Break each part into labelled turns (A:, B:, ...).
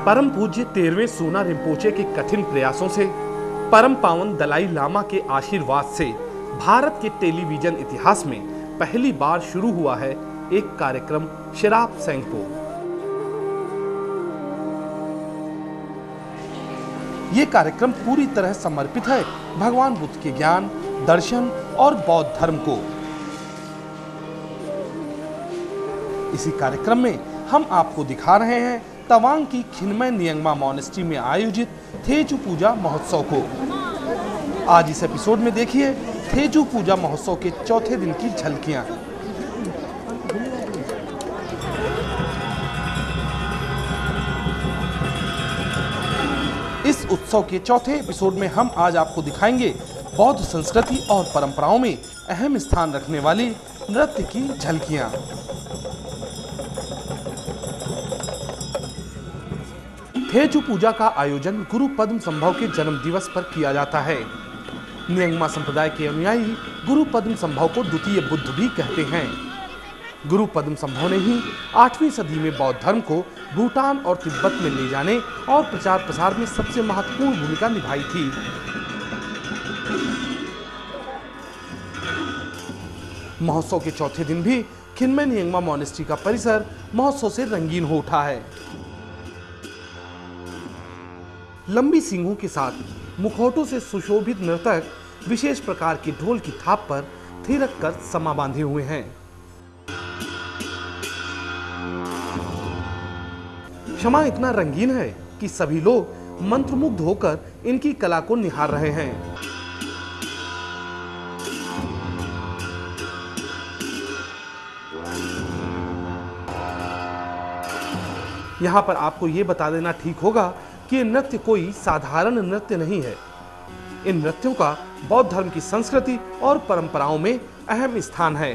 A: परम पूज्य 13वें सोना रिम्पोचे के कठिन प्रयासों से, परम पावन दलाई लामा के आशीर्वाद से भारत के टेलीविजन इतिहास में पहली बार शुरू हुआ है एक कार्यक्रम शराब सेंगपो। ये कार्यक्रम पूरी तरह समर्पित है भगवान बुद्ध के ज्ञान, दर्शन और बौद्ध धर्म को। इसी कार्यक्रम में हम आपको दिखा रहे हैं तवांग की खिनमय नियंगमा मॉनेस्ट्री में आयोजित थेजू पूजा महोत्सव को। आज इस एपिसोड में देखिए थेजू पूजा महोत्सव के चौथे दिन की झलकियां। इस उत्सव के चौथे एपिसोड में हम आज आपको दिखाएंगे बौद्ध संस्कृति और परंपराओं में अहम स्थान रखने वाली नृत्य की झलकियां। थेजू पूजा का आयोजन गुरु पद्म संभव के जन्म दिवस पर किया जाता है। नियंगमा संप्रदाय के अनुयायी गुरु पद्म संभव को द्वितीय बुद्ध भी कहते हैं। गुरु पद्म संभव ने ही 8वीं सदी में बौद्ध धर्म को भूटान और तिब्बत में ले जाने और प्रचार प्रसार में सबसे महत्वपूर्ण भूमिका निभाई थी। महोत्सव के चौथे दिन भी खिनमय नियंगमा मॉनेस्ट्री का परिसर महोत्सव से रंगीन हो उठा है। लंबी सींगों के साथ मुखौटों से सुशोभित नर्तक विशेष प्रकार की ढोल की थाप पर थिरक कर समा बांधे हुए हैं। क्षमा इतना रंगीन है कि सभी लोग मंत्रमुग्ध होकर इनकी कला को निहार रहे हैं। यहाँ पर आपको ये बता देना ठीक होगा कि ये नृत्य कोई साधारण नृत्य नहीं है। इन नृत्यों का बौद्ध धर्म की संस्कृति और परंपराओं में अहम स्थान है।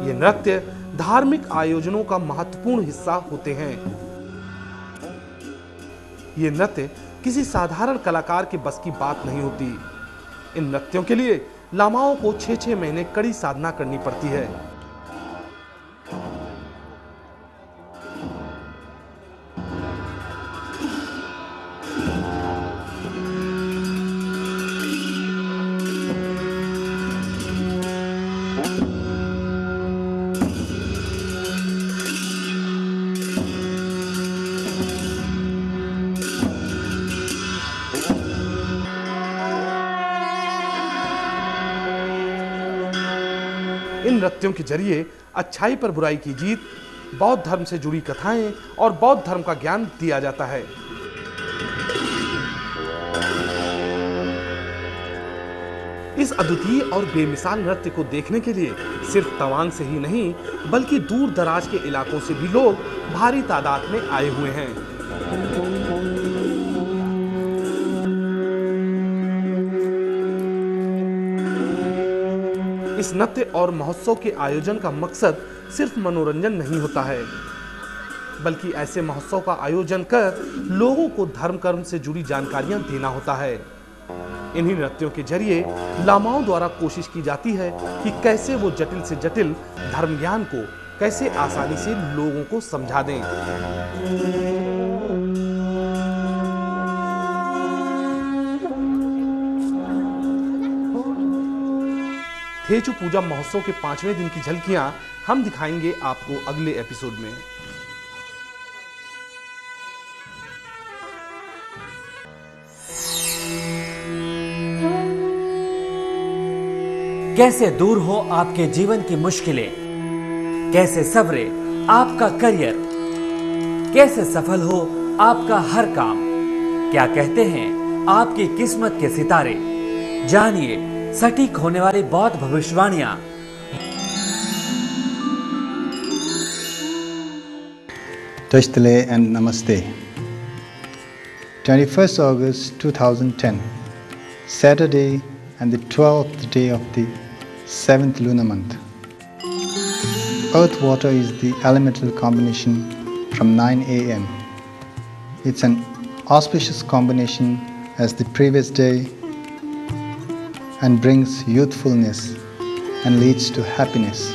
A: ये नृत्य धार्मिक आयोजनों का महत्वपूर्ण हिस्सा होते हैं। ये नृत्य किसी साधारण कलाकार के बस की बात नहीं होती। इन नृत्यों के लिए लामाओं को 6-6 महीने कड़ी साधना करनी पड़ती है। इन नृत्यों के जरिए अच्छाई पर बुराई की जीत, बौद्ध धर्म से जुड़ी कथाएं और बौद्ध धर्म का ज्ञान दिया जाता है। इस अद्वितीय और बेमिसाल नृत्य को देखने के लिए सिर्फ तवांग से ही नहीं बल्कि दूर दराज के इलाकों से भी लोग भारी तादाद में आए हुए हैं। इस नृत्य और महोत्सव के आयोजन का मकसद सिर्फ मनोरंजन नहीं होता है, बल्कि ऐसे महोत्सव का आयोजन कर लोगों को धर्म कर्म से जुड़ी जानकारियां देना होता है। इन्हीं नृत्यों के जरिए लामाओं द्वारा कोशिश की जाती है कि कैसे वो जटिल से जटिल धर्म ज्ञान को कैसे आसानी से लोगों को समझा दें। थेजू पूजा महोत्सव के 5वें दिन की झलकियां हम दिखाएंगे आपको अगले एपिसोड में।
B: कैसे दूर हो आपके जीवन की मुश्किलें, कैसे सवरे आपका करियर, कैसे सफल हो आपका हर काम, क्या कहते हैं आपकी किस्मत के सितारे। जानिए सटीक होने वाली बौद्ध भविष्यवाणियां।
C: Tashtale and Namaste. 21st August 2010, Saturday and the 12th day of the 7th lunar month. Earth-water is the elemental combination from 9 a.m. It's an auspicious combination as the previous day and brings youthfulness and leads to happiness.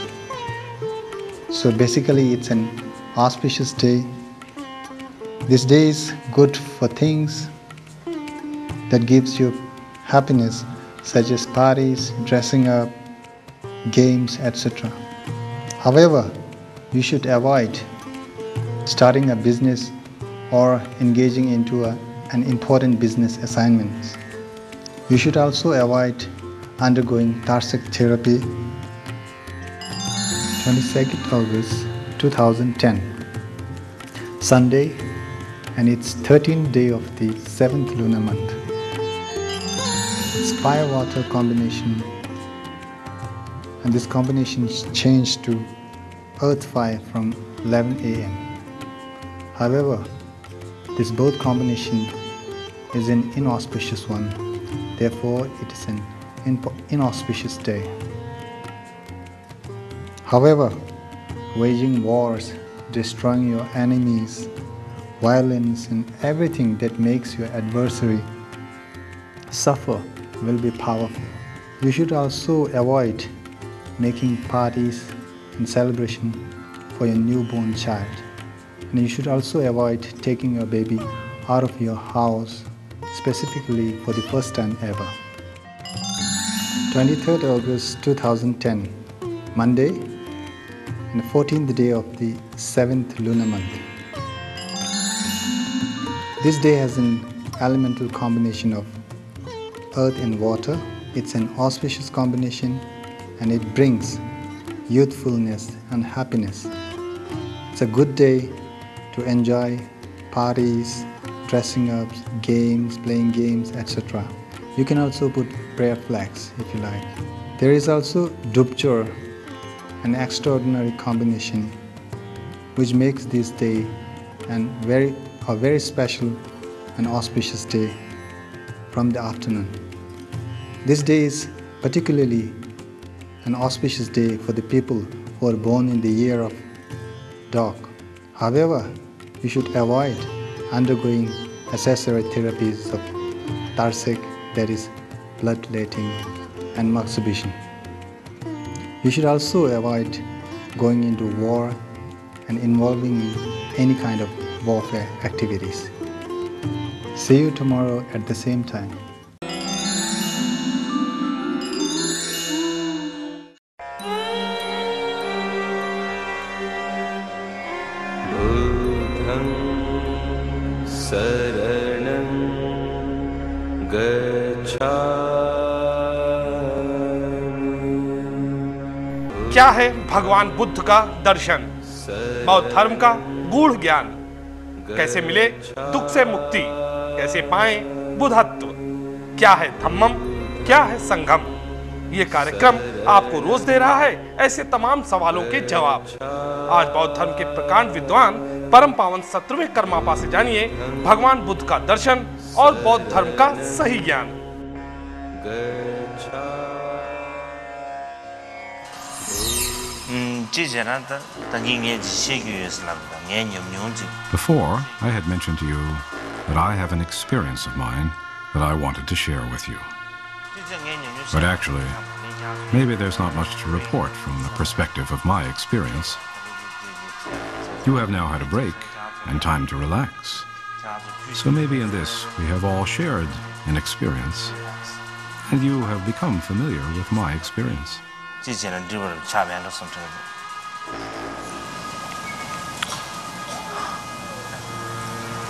C: So basically it's an auspicious day. This day is good for things that gives you happiness, such as parties, dressing up, games, etc. However, you should avoid starting a business or engaging into an important business assignment. You should also avoid undergoing Tarsic therapy. 22nd August 2010, Sunday, and it's 13th day of the 7th lunar month. It's fire-water combination, and this combination changed to earth-fire from 11 a.m. However, this both combination is an inauspicious one, therefore it is an inauspicious day. However, waging wars, destroying your enemies, violence and everything that makes your adversary suffer will be powerful. You should also avoid making parties and celebration for your newborn child. And you should also avoid taking your baby out of your house, specifically for the first time ever. 23rd August 2010, Monday, and the 14th day of the 7th lunar month. This day has an elemental combination of earth and water. It's an auspicious combination and it brings youthfulness and happiness. It's a good day to enjoy parties, dressing up, games, playing games, etc. You can also put prayer flags if you like. There is also Dupchor, an extraordinary combination which makes this day a very special and auspicious day from the afternoon. This day is particularly an auspicious day for the people who are born in the year of dog. However, you should avoid undergoing accessory therapies of Tarsic, that is bloodletting and masturbation. You should also avoid going into war and involving in any kind of warfare activities. See you tomorrow at the same time.
A: क्या है भगवान बुद्ध का दर्शन? बौद्ध धर्म का गूढ़ ज्ञान। कैसे मिले दुख से मुक्ति? कैसे पाएं बुद्धत्व? क्या है धम्मम? क्या है संगम? ये कार्यक्रम आपको रोज दे रहा है ऐसे तमाम सवालों के जवाब। आज बौद्ध धर्म के प्रकांड विद्वान परम पावन 17वें कर्मापा से जानिए भगवान बुद्ध का दर्शन और बौद्ध धर्म का सही ज्ञान।
D: Before, I had mentioned to you that I have an experience of mine that I wanted to share with you. But actually, maybe there's not much to report from the perspective of my experience. You have now had a break and time to relax. So maybe in this we have all shared an experience, and you have become familiar with my experience.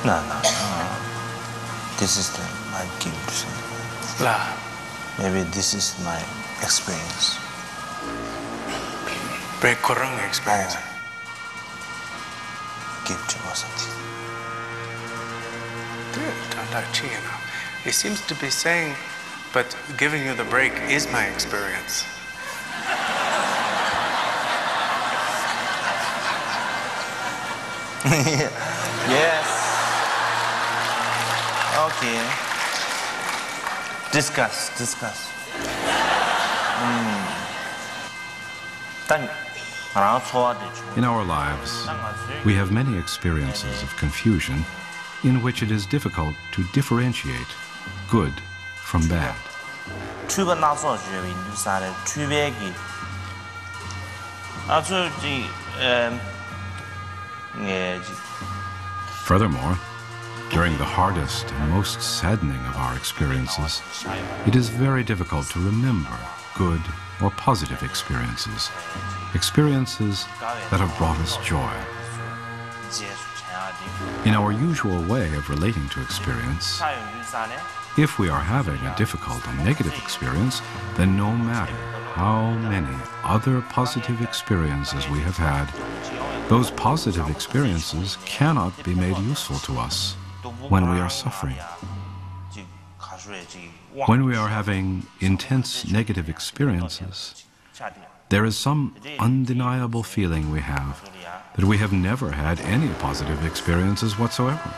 E: No. This is my gift. Maybe this is my experience.
F: Kurang experience.
E: Gift or something.
F: Good. He seems to be saying, but giving you the break is my experience.
E: Yes. Okay. Discuss.
D: In our lives, we have many experiences of confusion in which it is difficult to differentiate good from bad.
E: 출발 나서 주에 인도산에 출발기 아주
D: Furthermore, during the hardest and most saddening of our experiences, it is very difficult to remember good or positive experiences, experiences that have brought us joy. In our usual way of relating to experience, if we are having a difficult and negative experience, then no matter how many other positive experiences we have had, those positive experiences cannot be made useful to us when we are suffering. When we are having intense negative experiences, there is some undeniable feeling we have that we have never had any positive experiences whatsoever.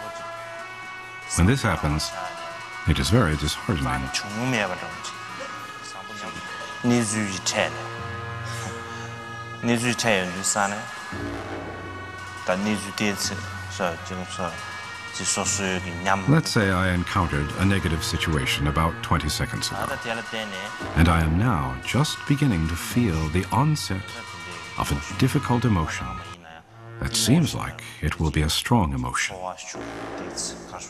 D: When this happens, it is very disheartening. Let's say I encountered a negative situation about 20 seconds ago, and I am now just beginning to feel the onset of a difficult emotion that seems like it will be a strong emotion.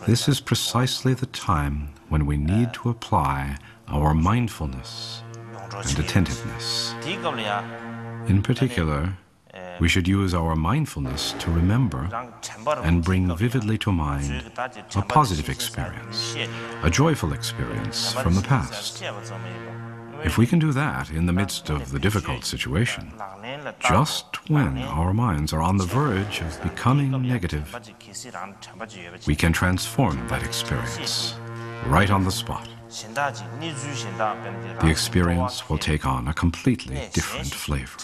D: This is precisely the time when we need to apply our mindfulness and attentiveness. In particular, we should use our mindfulness to remember and bring vividly to mind a positive experience, a joyful experience from the past. If we can do that in the midst of the difficult situation, just when our minds are on the verge of becoming negative, we can transform that experience right on the spot. The experience will take on a completely different flavor.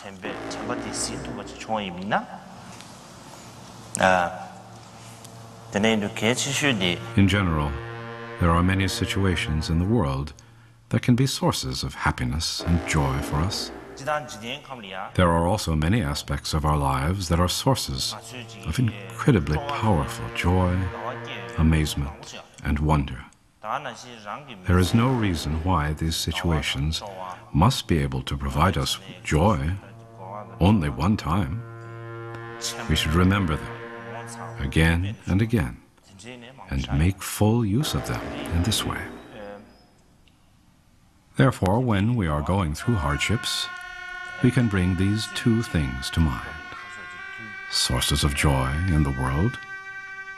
D: In general, there are many situations in the world that can be sources of happiness and joy for us. There are also many aspects of our lives that are sources of incredibly powerful joy, amazement, and wonder. There is no reason why these situations must be able to provide us joy only one time. We should remember them again and again and make full use of them in this way. Therefore, when we are going through hardships, we can bring these two things to mind: sources of joy in the world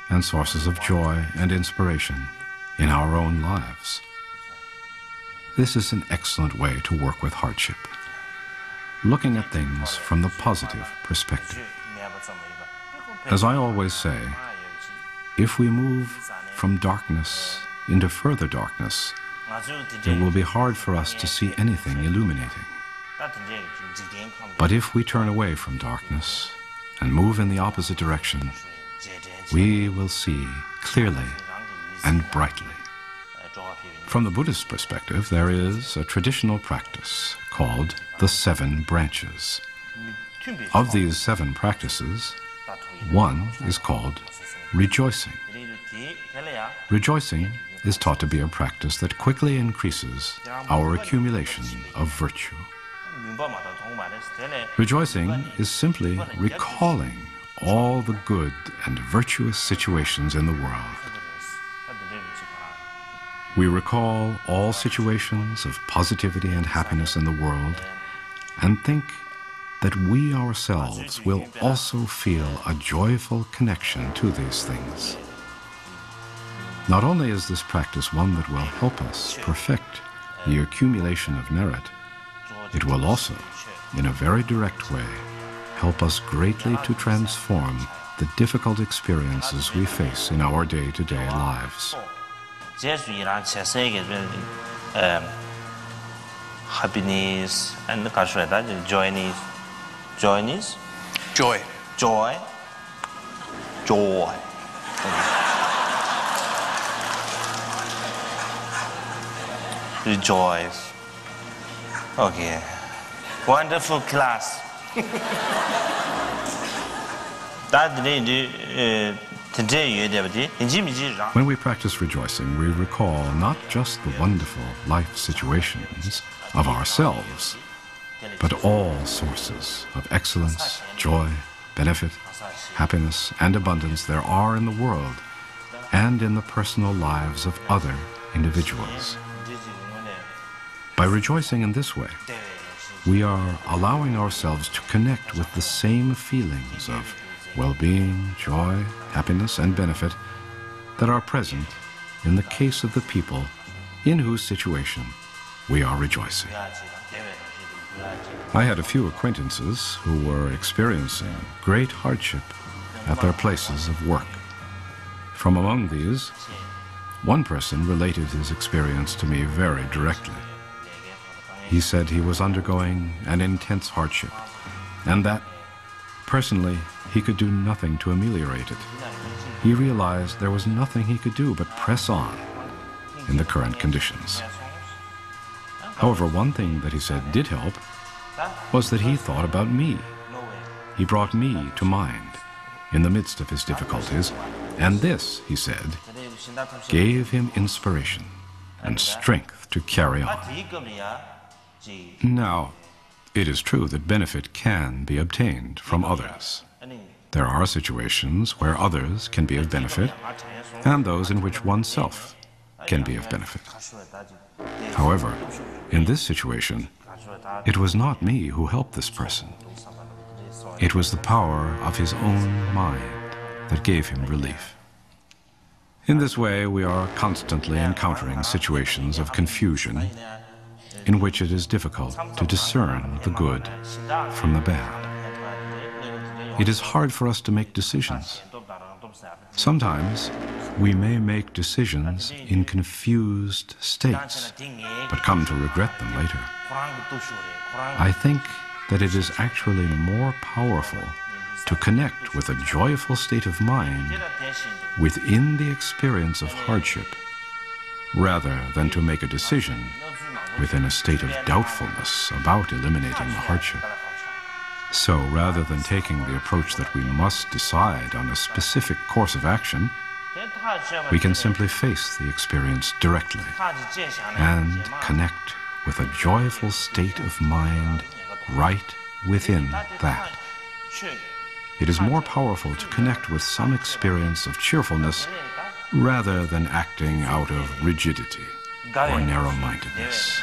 D: and sources of joy and inspiration in our own lives. This is an excellent way to work with hardship, looking at things from the positive perspective. As I always say, if we move from darkness into further darkness, it will be hard for us to see anything illuminating. But if we turn away from darkness and move in the opposite direction, we will see clearly and brightly. From the Buddhist perspective, there is a traditional practice called the 7 branches. Of these 7 practices, one is called rejoicing. Rejoicing is taught to be a practice that quickly increases our accumulation of virtue. Rejoicing is simply recalling all the good and virtuous situations in the world. We recall all situations of positivity and happiness in the world and think that we ourselves will also feel a joyful connection to these things. Not only is this practice one that will help us perfect the accumulation of merit, it will also, in a very direct way, help us greatly to transform the difficult experiences we face in our day-to-day lives.
E: Happiness and joy. Rejoice. Okay. Wonderful class. That
D: When we practice rejoicing, we recall not just the wonderful life situations of ourselves, but all sources of excellence, joy, benefit, happiness, and abundance there are in the world and in the personal lives of other individuals. By rejoicing in this way, we are allowing ourselves to connect with the same feelings of well-being, joy, happiness, and benefit that are present in the case of the people in whose situation we are rejoicing. I had a few acquaintances who were experiencing great hardship at their places of work. From among these, one person related his experience to me very directly. He said he was undergoing an intense hardship, and that, personally, he could do nothing to ameliorate it. He realized there was nothing he could do but press on in the current conditions. However, one thing that he said did help was that he thought about me. He brought me to mind in the midst of his difficulties, and this, he said, gave him inspiration and strength to carry on. Now, it is true that benefit can be obtained from others. There are situations where others can be of benefit, and those in which oneself can be of benefit. However, in this situation, it was not me who helped this person. It was the power of his own mind that gave him relief. In this way, we are constantly encountering situations of confusion in which it is difficult to discern the good from the bad. It is hard for us to make decisions. Sometimes we may make decisions in confused states, but come to regret them later. I think that it is actually more powerful to connect with a joyful state of mind within the experience of hardship, rather than to make a decision within a state of doubtfulness about eliminating the hardship. So rather than taking the approach that we must decide on a specific course of action, we can simply face the experience directly and connect with a joyful state of mind right within that. It is more powerful to connect with some experience of cheerfulness rather than acting out of rigidity or narrow-mindedness.